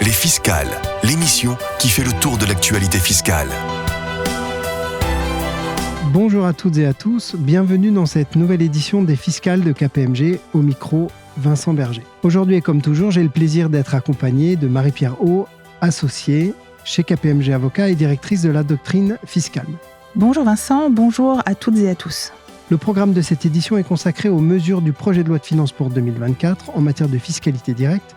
Les Fiscales, l'émission qui fait le tour de l'actualité fiscale. Bonjour à toutes et à tous, bienvenue dans cette nouvelle édition des Fiscales de KPMG, au micro Vincent Berger. Aujourd'hui et comme toujours, j'ai le plaisir d'être accompagné de Marie-Pierre Haut, associée chez KPMG Avocats et directrice de la doctrine fiscale. Bonjour Vincent, bonjour à toutes et à tous. Le programme de cette édition est consacré aux mesures du projet de loi de finances pour 2024 en matière de fiscalité directe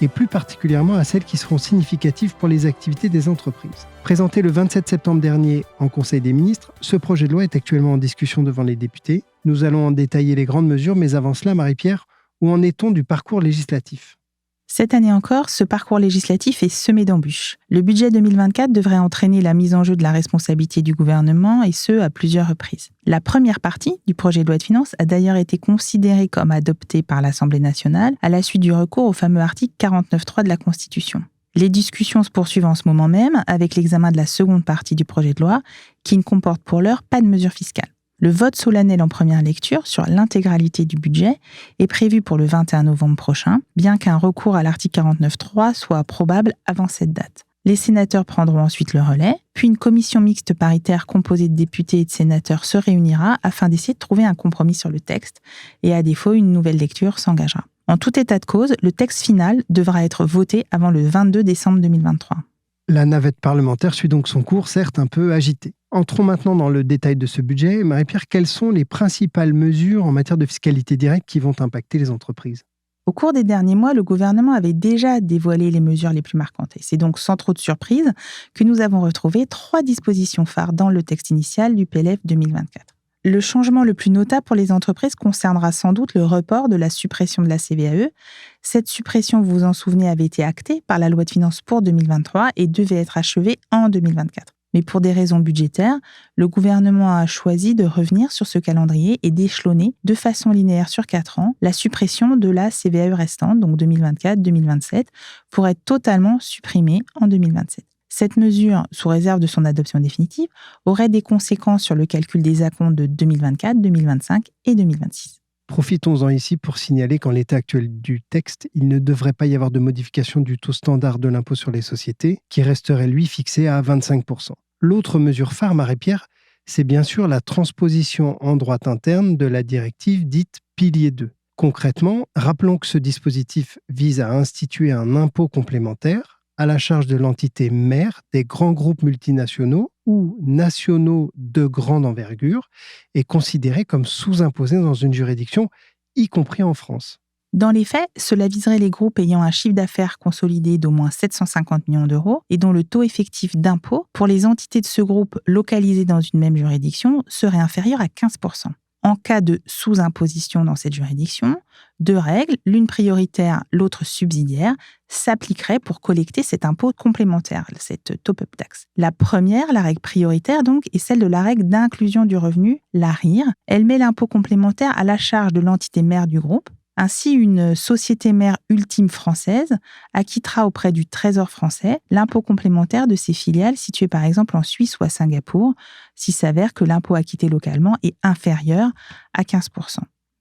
et plus particulièrement à celles qui seront significatives pour les activités des entreprises. Présenté le 27 septembre dernier en Conseil des ministres, ce projet de loi est actuellement en discussion devant les députés. Nous allons en détailler les grandes mesures, mais avant cela, Marie-Pierre, où en est-on du parcours législatif ? Cette année encore, ce parcours législatif est semé d'embûches. Le budget 2024 devrait entraîner la mise en jeu de la responsabilité du gouvernement, et ce, à plusieurs reprises. La première partie du projet de loi de finances a d'ailleurs été considérée comme adoptée par l'Assemblée nationale à la suite du recours au fameux article 49.3 de la Constitution. Les discussions se poursuivent en ce moment même avec l'examen de la seconde partie du projet de loi, qui ne comporte pour l'heure pas de mesures fiscales. Le vote solennel en première lecture sur l'intégralité du budget est prévu pour le 21 novembre prochain, bien qu'un recours à l'article 49.3 soit probable avant cette date. Les sénateurs prendront ensuite le relais, puis une commission mixte paritaire composée de députés et de sénateurs se réunira afin d'essayer de trouver un compromis sur le texte, et à défaut, une nouvelle lecture s'engagera. En tout état de cause, le texte final devra être voté avant le 22 décembre 2023. La navette parlementaire suit donc son cours, certes un peu agité. Entrons maintenant dans le détail de ce budget. Marie-Pierre, quelles sont les principales mesures en matière de fiscalité directe qui vont impacter les entreprises ? Au cours des derniers mois, le gouvernement avait déjà dévoilé les mesures les plus marquantes. Et c'est donc sans trop de surprise que nous avons retrouvé 3 dispositions phares dans le texte initial du PLF 2024. Le changement le plus notable pour les entreprises concernera sans doute le report de la suppression de la CVAE. Cette suppression, vous vous en souvenez, avait été actée par la loi de finances pour 2023 et devait être achevée en 2024. Mais pour des raisons budgétaires, le gouvernement a choisi de revenir sur ce calendrier et d'échelonner de façon linéaire sur 4 ans la suppression de la CVAE restante, donc 2024-2027, pour être totalement supprimée en 2027. Cette mesure, sous réserve de son adoption définitive, aurait des conséquences sur le calcul des acomptes de 2024, 2025 et 2026. Profitons-en ici pour signaler qu'en l'état actuel du texte, il ne devrait pas y avoir de modification du taux standard de l'impôt sur les sociétés, qui resterait lui fixé à 25%. L'autre mesure phare, Marie-Pierre, c'est bien sûr la transposition en droit interne de la directive dite Pilier 2. Concrètement, rappelons que ce dispositif vise à instituer un impôt complémentaire à la charge de l'entité mère des grands groupes multinationaux ou nationaux de grande envergure et considérés comme sous-imposés dans une juridiction, y compris en France. Dans les faits, cela viserait les groupes ayant un chiffre d'affaires consolidé d'au moins 750 millions d'euros et dont le taux effectif d'impôt pour les entités de ce groupe localisées dans une même juridiction serait inférieur à 15%. En cas de sous-imposition dans cette juridiction, 2 règles, l'une prioritaire, l'autre subsidiaire, s'appliqueraient pour collecter cet impôt complémentaire, cette top-up tax. La première, la règle prioritaire donc, est celle de la règle d'inclusion du revenu, la RIR. Elle met l'impôt complémentaire à la charge de l'entité mère du groupe. Ainsi, une société mère ultime française acquittera auprès du Trésor français l'impôt complémentaire de ses filiales situées par exemple en Suisse ou à Singapour, s'il s'avère que l'impôt acquitté localement est inférieur à 15%.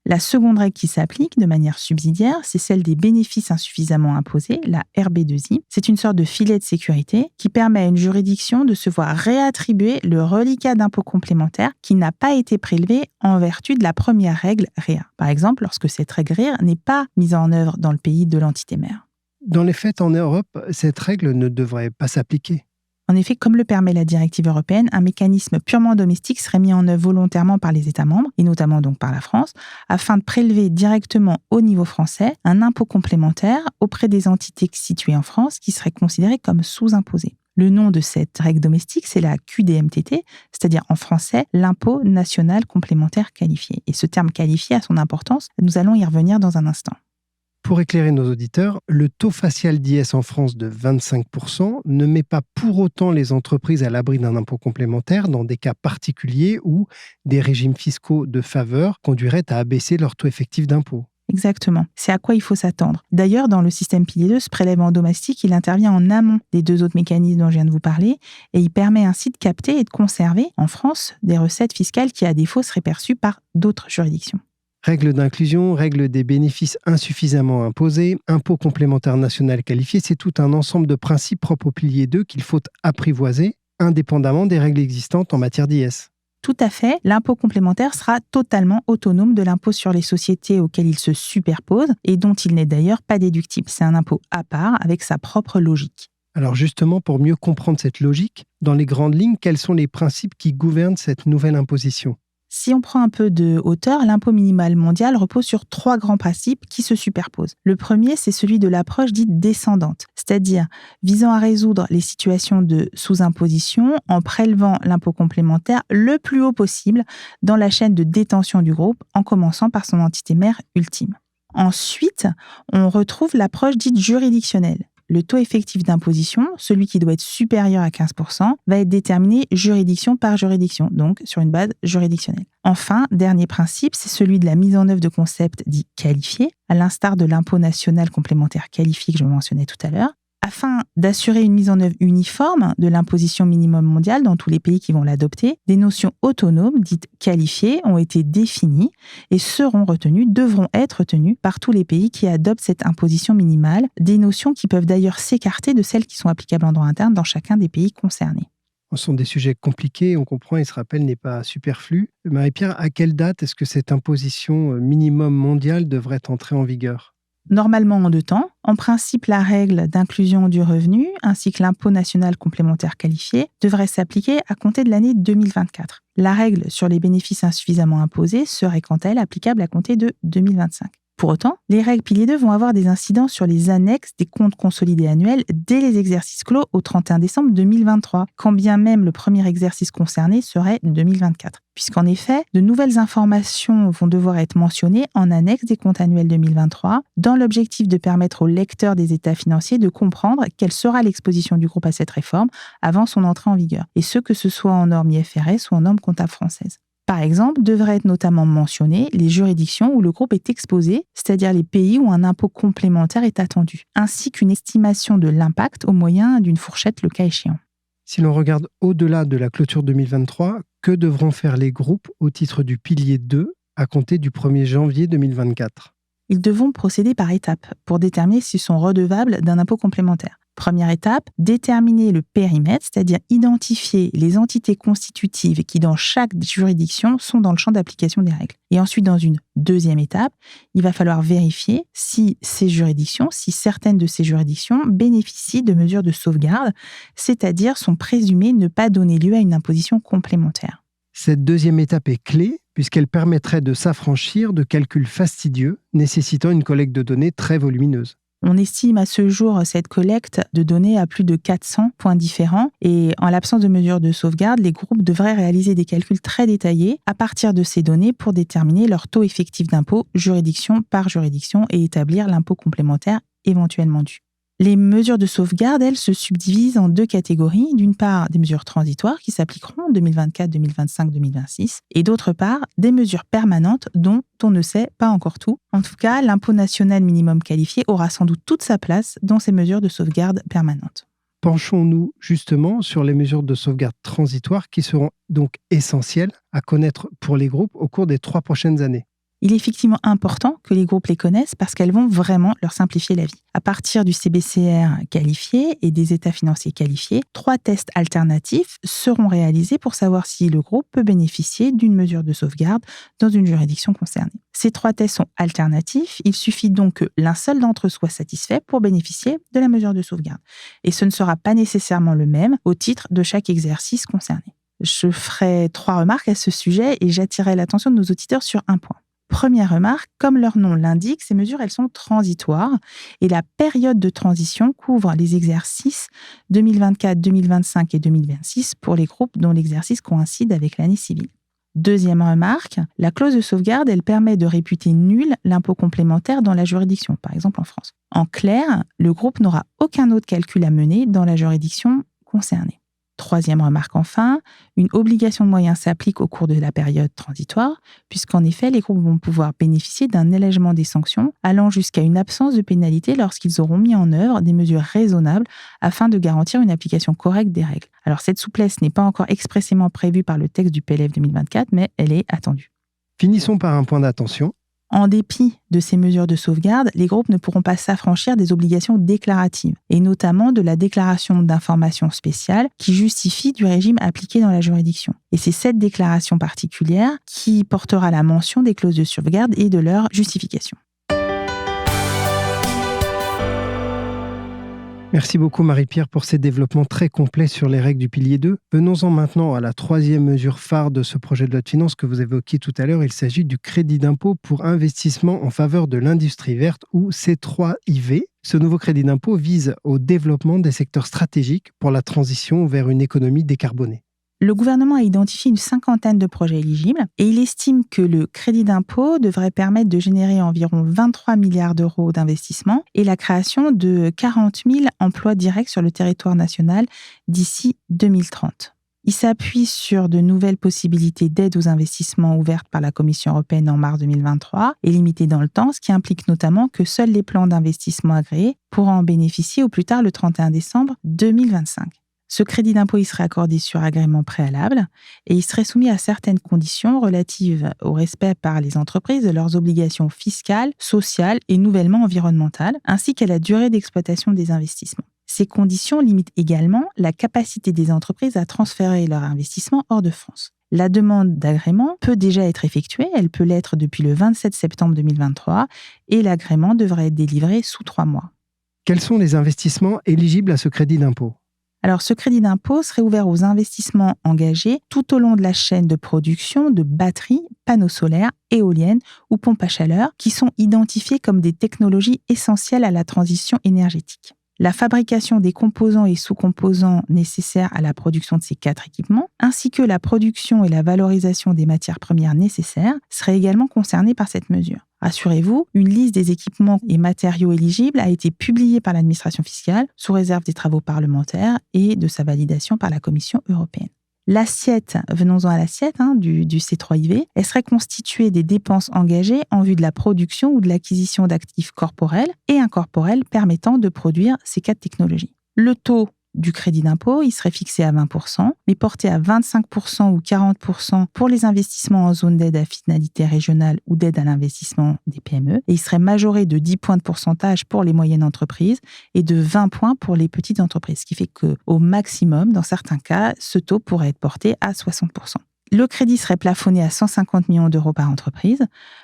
La seconde règle qui s'applique de manière subsidiaire, c'est celle des bénéfices insuffisamment imposés, la RB2I. C'est une sorte de filet de sécurité qui permet à une juridiction de se voir réattribuer le reliquat d'impôt complémentaire qui n'a pas été prélevé en vertu de la première règle RIR. Par exemple, lorsque cette règle RIR n'est pas mise en œuvre dans le pays de l'entité mère. Dans les faits, en Europe, cette règle ne devrait pas s'appliquer. En effet, comme le permet la directive européenne, un mécanisme purement domestique serait mis en œuvre volontairement par les États membres, et notamment donc par la France, afin de prélever directement au niveau français un impôt complémentaire auprès des entités situées en France qui seraient considérées comme sous-imposées. Le nom de cette règle domestique, c'est la QDMTT, c'est-à-dire en français l'impôt national complémentaire qualifié. Et ce terme qualifié a son importance, nous allons y revenir dans un instant. Pour éclairer nos auditeurs, le taux facial d'IS en France de 25% ne met pas pour autant les entreprises à l'abri d'un impôt complémentaire dans des cas particuliers où des régimes fiscaux de faveur conduiraient à abaisser leur taux effectif d'impôt. Exactement. C'est à quoi il faut s'attendre. D'ailleurs, dans le système Pilier 2, ce prélèvement domestique, il intervient en amont des 2 autres mécanismes dont je viens de vous parler et il permet ainsi de capter et de conserver, en France, des recettes fiscales qui, à défaut, seraient perçues par d'autres juridictions. Règles d'inclusion, règles des bénéfices insuffisamment imposés, impôt complémentaire national qualifié, c'est tout un ensemble de principes propres au pilier 2 qu'il faut apprivoiser, indépendamment des règles existantes en matière d'IS. Tout à fait, l'impôt complémentaire sera totalement autonome de l'impôt sur les sociétés auquel il se superpose et dont il n'est d'ailleurs pas déductible. C'est un impôt à part avec sa propre logique. Alors justement, pour mieux comprendre cette logique, dans les grandes lignes, quels sont les principes qui gouvernent cette nouvelle imposition ? Si on prend un peu de hauteur, l'impôt minimal mondial repose sur 3 grands principes qui se superposent. Le premier, c'est celui de l'approche dite descendante, c'est-à-dire visant à résoudre les situations de sous-imposition en prélevant l'impôt complémentaire le plus haut possible dans la chaîne de détention du groupe, en commençant par son entité mère ultime. Ensuite, on retrouve l'approche dite juridictionnelle. Le taux effectif d'imposition, celui qui doit être supérieur à 15%, va être déterminé juridiction par juridiction, donc sur une base juridictionnelle. Enfin, dernier principe, c'est celui de la mise en œuvre de concepts dits qualifiés, à l'instar de l'impôt national complémentaire qualifié que je mentionnais tout à l'heure. Afin d'assurer une mise en œuvre uniforme de l'imposition minimum mondiale dans tous les pays qui vont l'adopter, des notions autonomes, dites qualifiées, ont été définies et devront être retenues par tous les pays qui adoptent cette imposition minimale, des notions qui peuvent d'ailleurs s'écarter de celles qui sont applicables en droit interne dans chacun des pays concernés. Ce sont des sujets compliqués, on comprend, et ce rappel n'est pas superflu. Marie-Pierre, à quelle date est-ce que cette imposition minimum mondiale devrait entrer en vigueur ? Normalement en 2 temps. En principe, la règle d'inclusion du revenu ainsi que l'impôt national complémentaire qualifié devraient s'appliquer à compter de l'année 2024. La règle sur les bénéfices insuffisamment imposés serait quant à elle applicable à compter de 2025. Pour autant, les règles pilier 2 vont avoir des incidences sur les annexes des comptes consolidés annuels dès les exercices clos au 31 décembre 2023, quand bien même le premier exercice concerné serait 2024. Puisqu'en effet, de nouvelles informations vont devoir être mentionnées en annexe des comptes annuels 2023, dans l'objectif de permettre aux lecteurs des états financiers de comprendre quelle sera l'exposition du groupe à cette réforme avant son entrée en vigueur, et ce que ce soit en norme IFRS ou en norme comptable française. Par exemple, devraient être notamment mentionnées les juridictions où le groupe est exposé, c'est-à-dire les pays où un impôt complémentaire est attendu, ainsi qu'une estimation de l'impact au moyen d'une fourchette le cas échéant. Si l'on regarde au-delà de la clôture 2023, que devront faire les groupes au titre du pilier 2 à compter du 1er janvier 2024 ? Ils devront procéder par étapes pour déterminer s'ils sont redevables d'un impôt complémentaire. Première étape, déterminer le périmètre, c'est-à-dire identifier les entités constitutives qui, dans chaque juridiction, sont dans le champ d'application des règles. Et ensuite, dans une deuxième étape, il va falloir vérifier si certaines de ces juridictions bénéficient de mesures de sauvegarde, c'est-à-dire sont présumées ne pas donner lieu à une imposition complémentaire. Cette deuxième étape est clé puisqu'elle permettrait de s'affranchir de calculs fastidieux nécessitant une collecte de données très volumineuse. On estime à ce jour cette collecte de données à plus de 400 points différents et en l'absence de mesures de sauvegarde, les groupes devraient réaliser des calculs très détaillés à partir de ces données pour déterminer leur taux effectif d'impôt juridiction par juridiction et établir l'impôt complémentaire éventuellement dû. Les mesures de sauvegarde, elles, se subdivisent en 2 catégories. D'une part, des mesures transitoires qui s'appliqueront en 2024, 2025, 2026. Et d'autre part, des mesures permanentes dont on ne sait pas encore tout. En tout cas, l'impôt national minimum qualifié aura sans doute toute sa place dans ces mesures de sauvegarde permanentes. Penchons-nous justement sur les mesures de sauvegarde transitoires qui seront donc essentielles à connaître pour les groupes au cours des 3 prochaines années. Il est effectivement important que les groupes les connaissent parce qu'elles vont vraiment leur simplifier la vie. À partir du CBCR qualifié et des états financiers qualifiés, 3 tests alternatifs seront réalisés pour savoir si le groupe peut bénéficier d'une mesure de sauvegarde dans une juridiction concernée. Ces 3 tests sont alternatifs, il suffit donc que l'un seul d'entre eux soit satisfait pour bénéficier de la mesure de sauvegarde. Et ce ne sera pas nécessairement le même au titre de chaque exercice concerné. Je ferai 3 remarques à ce sujet et j'attirerai l'attention de nos auditeurs sur un point. Première remarque, comme leur nom l'indique, ces mesures, elles sont transitoires et la période de transition couvre les exercices 2024, 2025 et 2026 pour les groupes dont l'exercice coïncide avec l'année civile. Deuxième remarque, la clause de sauvegarde, elle permet de réputer nul l'impôt complémentaire dans la juridiction, par exemple en France. En clair, le groupe n'aura aucun autre calcul à mener dans la juridiction concernée. Troisième remarque enfin, une obligation de moyens s'applique au cours de la période transitoire, puisqu'en effet, les groupes vont pouvoir bénéficier d'un allègement des sanctions allant jusqu'à une absence de pénalité lorsqu'ils auront mis en œuvre des mesures raisonnables afin de garantir une application correcte des règles. Alors cette souplesse n'est pas encore expressément prévue par le texte du PLF 2024, mais elle est attendue. Finissons par un point d'attention. En dépit de ces mesures de sauvegarde, les groupes ne pourront pas s'affranchir des obligations déclaratives, et notamment de la déclaration d'information spéciale qui justifie du régime appliqué dans la juridiction. Et c'est cette déclaration particulière qui portera la mention des clauses de sauvegarde et de leur justification. Merci beaucoup Marie-Pierre pour ces développements très complets sur les règles du pilier 2. Venons-en maintenant à la troisième mesure phare de ce projet de loi de finances que vous évoquiez tout à l'heure. Il s'agit du crédit d'impôt pour investissement en faveur de l'industrie verte ou C3IV. Ce nouveau crédit d'impôt vise au développement des secteurs stratégiques pour la transition vers une économie décarbonée. Le gouvernement a identifié une 50aine de projets éligibles et il estime que le crédit d'impôt devrait permettre de générer environ 23 milliards d'euros d'investissement et la création de 40 000 emplois directs sur le territoire national d'ici 2030. Il s'appuie sur de nouvelles possibilités d'aide aux investissements ouvertes par la Commission européenne en mars 2023 et limitées dans le temps, ce qui implique notamment que seuls les plans d'investissement agréés pourront en bénéficier au plus tard le 31 décembre 2025. Ce crédit d'impôt y serait accordé sur agrément préalable et il serait soumis à certaines conditions relatives au respect par les entreprises de leurs obligations fiscales, sociales et nouvellement environnementales, ainsi qu'à la durée d'exploitation des investissements. Ces conditions limitent également la capacité des entreprises à transférer leur investissement hors de France. La demande d'agrément peut déjà être effectuée, elle peut l'être depuis le 27 septembre 2023 et l'agrément devrait être délivré sous 3 mois. Quels sont les investissements éligibles à ce crédit d'impôt ? Alors, ce crédit d'impôt serait ouvert aux investissements engagés tout au long de la chaîne de production de batteries, panneaux solaires, éoliennes ou pompes à chaleur qui sont identifiés comme des technologies essentielles à la transition énergétique. La fabrication des composants et sous-composants nécessaires à la production de ces 4 équipements, ainsi que la production et la valorisation des matières premières nécessaires, seraient également concernés par cette mesure. Rassurez-vous, une liste des équipements et matériaux éligibles a été publiée par l'administration fiscale sous réserve des travaux parlementaires et de sa validation par la Commission européenne. L'assiette, venons-en à l'assiette du C3IV, elle serait constituée des dépenses engagées en vue de la production ou de l'acquisition d'actifs corporels et incorporels permettant de produire ces 4 technologies. Le taux du crédit d'impôt, il serait fixé à 20%, mais porté à 25% ou 40% pour les investissements en zone d'aide à finalité régionale ou d'aide à l'investissement des PME, et il serait majoré de 10 points de pourcentage pour les moyennes entreprises et de 20 points pour les petites entreprises, ce qui fait qu'au maximum, dans certains cas, ce taux pourrait être porté à 60%. Le crédit serait plafonné à 150 millions d'euros par entreprise,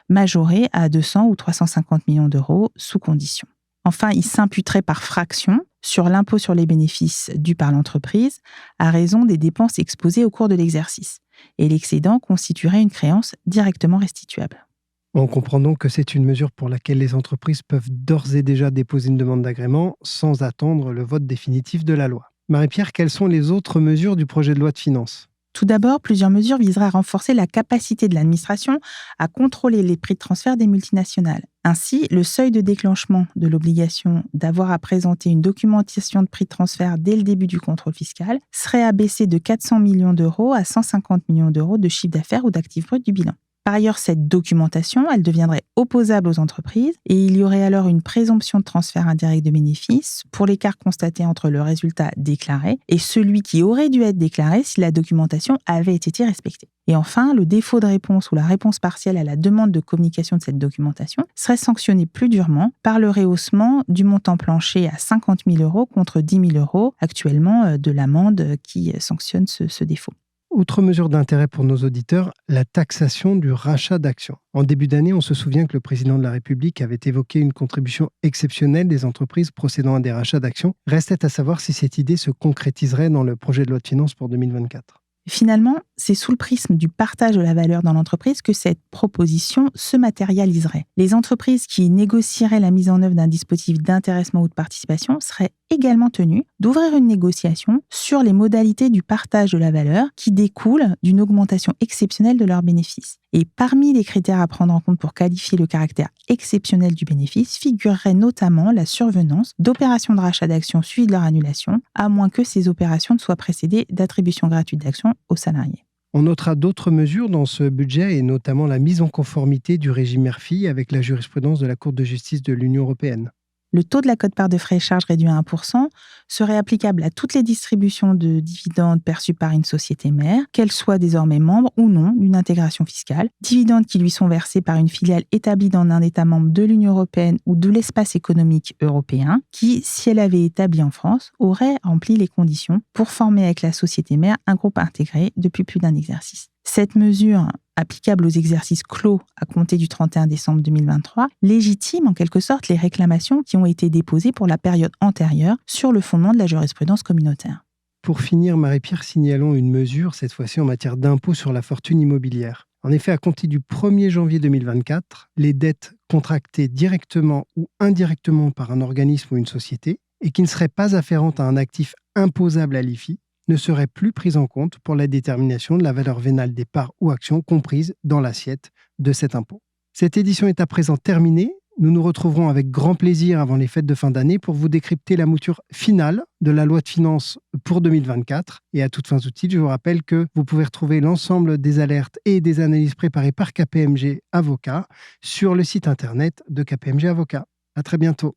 majoré à 200 ou 350 millions d'euros sous condition. Enfin, il s'imputerait par fraction sur l'impôt sur les bénéfices dû par l'entreprise à raison des dépenses exposées au cours de l'exercice. Et l'excédent constituerait une créance directement restituable. On comprend donc que c'est une mesure pour laquelle les entreprises peuvent d'ores et déjà déposer une demande d'agrément sans attendre le vote définitif de la loi. Marie-Pierre, quelles sont les autres mesures du projet de loi de finances ? Tout d'abord, plusieurs mesures viseraient à renforcer la capacité de l'administration à contrôler les prix de transfert des multinationales. Ainsi, le seuil de déclenchement de l'obligation d'avoir à présenter une documentation de prix de transfert dès le début du contrôle fiscal serait abaissé de 400 millions d'euros à 150 millions d'euros de chiffre d'affaires ou d'actifs bruts du bilan. Par ailleurs, cette documentation, elle deviendrait opposable aux entreprises et il y aurait alors une présomption de transfert indirect de bénéfices pour l'écart constaté entre le résultat déclaré et celui qui aurait dû être déclaré si la documentation avait été respectée. Et enfin, le défaut de réponse ou la réponse partielle à la demande de communication de cette documentation serait sanctionné plus durement par le rehaussement du montant plancher à 50 000 euros contre 10 000 euros actuellement de l'amende qui sanctionne ce défaut. Autre mesure d'intérêt pour nos auditeurs, la taxation du rachat d'actions. En début d'année, on se souvient que le président de la République avait évoqué une contribution exceptionnelle des entreprises procédant à des rachats d'actions. Restait à savoir si cette idée se concrétiserait dans le projet de loi de finances pour 2024. Finalement, c'est sous le prisme du partage de la valeur dans l'entreprise que cette proposition se matérialiserait. Les entreprises qui négocieraient la mise en œuvre d'un dispositif d'intéressement ou de participation seraient également tenues d'ouvrir une négociation sur les modalités du partage de la valeur qui découle d'une augmentation exceptionnelle de leurs bénéfices. Et parmi les critères à prendre en compte pour qualifier le caractère exceptionnel du bénéfice figurerait notamment la survenance d'opérations de rachat d'actions suivies de leur annulation, à moins que ces opérations ne soient précédées d'attribution gratuite d'actions aux salariés. On notera d'autres mesures dans ce budget et notamment la mise en conformité du régime mère-fille avec la jurisprudence de la Cour de justice de l'Union européenne. Le taux de la quote-part de frais et charges réduit à 1% serait applicable à toutes les distributions de dividendes perçues par une société mère, qu'elle soit désormais membre ou non d'une intégration fiscale, dividendes qui lui sont versés par une filiale établie dans un État membre de l'Union européenne ou de l'espace économique européen, qui, si elle avait établi en France, aurait rempli les conditions pour former avec la société mère un groupe intégré depuis plus d'un exercice. Cette mesure, applicable aux exercices clos à compter du 31 décembre 2023, légitime en quelque sorte les réclamations qui ont été déposées pour la période antérieure sur le fondement de la jurisprudence communautaire. Pour finir, Marie-Pierre, signalons une mesure, cette fois-ci en matière d'impôt sur la fortune immobilière. En effet, à compter du 1er janvier 2024, les dettes contractées directement ou indirectement par un organisme ou une société et qui ne seraient pas afférentes à un actif imposable à l'IFI ne seraient plus prises en compte pour la détermination de la valeur vénale des parts ou actions comprises dans l'assiette de cet impôt. Cette édition est à présent terminée. Nous nous retrouverons avec grand plaisir avant les fêtes de fin d'année pour vous décrypter la mouture finale de la loi de finances pour 2024. Et à toutes fins utiles, je vous rappelle que vous pouvez retrouver l'ensemble des alertes et des analyses préparées par KPMG Avocats sur le site internet de KPMG Avocats. À très bientôt.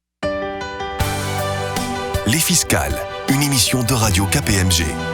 Les Fiscales, une émission de Radio KPMG.